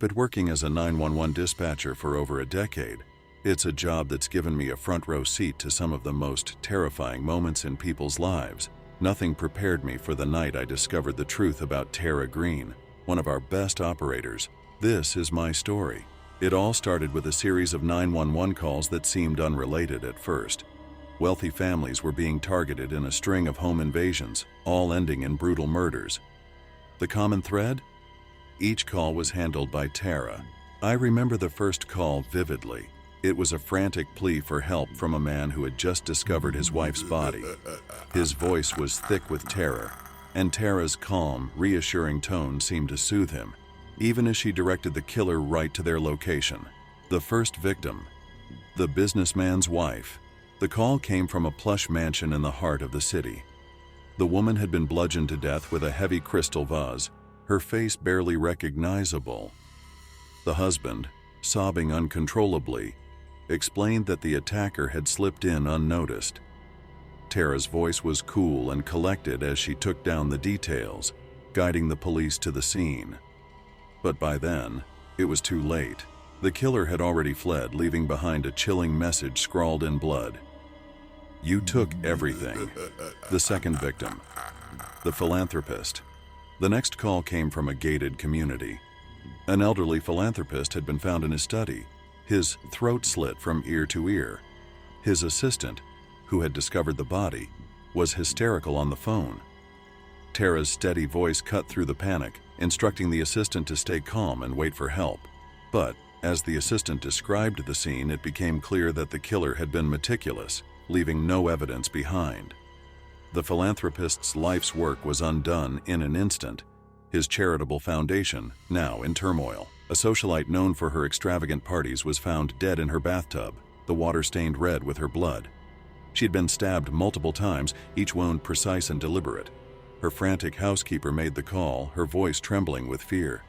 been working as a 911 dispatcher for over a decade. It's a job that's given me a front row seat to some of the most terrifying moments in people's lives. Nothing prepared me for the night I discovered the truth about Tara Green, one of our best operators. This is my story. It all started with a series of 911 calls that seemed unrelated at first. Wealthy families were being targeted in a string of home invasions, all ending in brutal murders. The common thread? Each call was handled by Tara. I remember the first call vividly. It was a frantic plea for help from a man who had just discovered his wife's body. His voice was thick with terror, and Tara's calm, reassuring tone seemed to soothe him, even as she directed the killer right to their location. The first victim, the businessman's wife. The call came from a plush mansion in the heart of the city. The woman had been bludgeoned to death with a heavy crystal vase, her face barely recognizable. The husband, sobbing uncontrollably, explained that the attacker had slipped in unnoticed. Tara's voice was cool and collected as she took down the details, guiding the police to the scene. But by then, it was too late. The killer had already fled, leaving behind a chilling message scrawled in blood. "You took everything." The second victim, the philanthropist. The next call came from a gated community. An elderly philanthropist had been found in his study, his throat slit from ear to ear. His assistant, who had discovered the body, was hysterical on the phone. Tara's steady voice cut through the panic, instructing the assistant to stay calm and wait for help. But as the assistant described the scene, it became clear that the killer had been meticulous, leaving no evidence behind. The philanthropist's life's work was undone in an instant, his charitable foundation now in turmoil. A socialite known for her extravagant parties was found dead in her bathtub, the water stained red with her blood. She'd been stabbed multiple times, each wound precise and deliberate. Her frantic housekeeper made the call, her voice trembling with fear.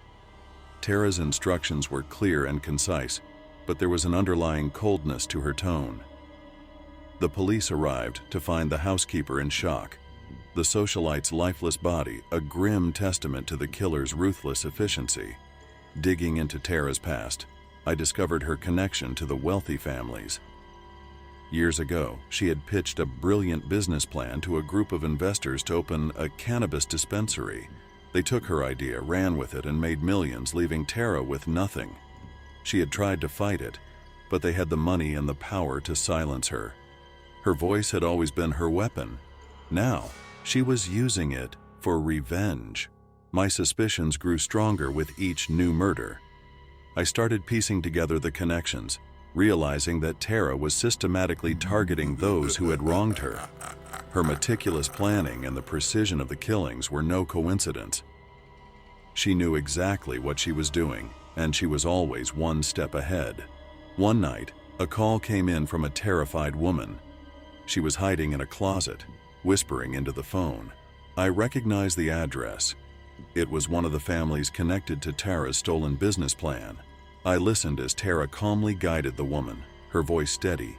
Tara's instructions were clear and concise, but there was an underlying coldness to her tone. The police arrived to find the housekeeper in shock. The socialite's lifeless body, a grim testament to the killer's ruthless efficiency. Digging into Tara's past, I discovered her connection to the wealthy families. Years ago, she had pitched a brilliant business plan to a group of investors to open a cannabis dispensary. They took her idea, ran with it, and made millions, leaving Tara with nothing. She had tried to fight it, but they had the money and the power to silence her. Her voice had always been her weapon. Now, she was using it for revenge. My suspicions grew stronger with each new murder. I started piecing together the connections, realizing that Tara was systematically targeting those who had wronged her. Her meticulous planning and the precision of the killings were no coincidence. She knew exactly what she was doing, and she was always one step ahead. One night, a call came in from a terrified woman. She was hiding in a closet, whispering into the phone. I recognized the address. It was one of the families connected to Tara's stolen business plan. I listened as Tara calmly guided the woman, her voice steady,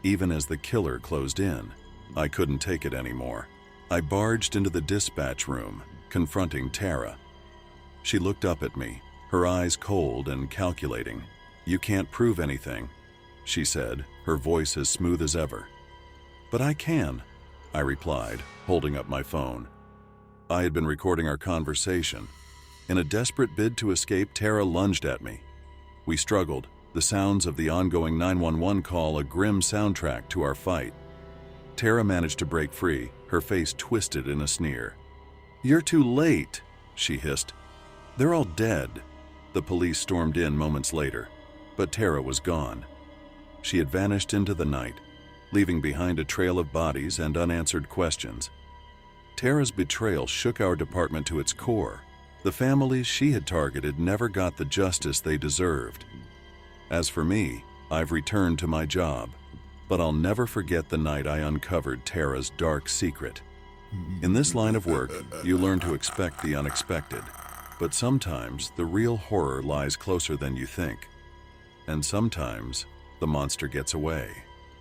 even as the killer closed in. I couldn't take it anymore. I barged into the dispatch room, confronting Tara. She looked up at me, her eyes cold and calculating. "You can't prove anything," she said, her voice as smooth as ever. "But I can," I replied, holding up my phone. I had been recording our conversation. In a desperate bid to escape, Tara lunged at me. We struggled, the sounds of the ongoing 911 call a grim soundtrack to our fight. Tara managed to break free, her face twisted in a sneer. "You're too late," she hissed. "They're all dead." The police stormed in moments later, but Tara was gone. She had vanished into the night, leaving behind a trail of bodies and unanswered questions. Tara's betrayal shook our department to its core. The families she had targeted never got the justice they deserved. As for me, I've returned to my job, but I'll never forget the night I uncovered Tara's dark secret. In this line of work, you learn to expect the unexpected, but sometimes the real horror lies closer than you think, and sometimes the monster gets away.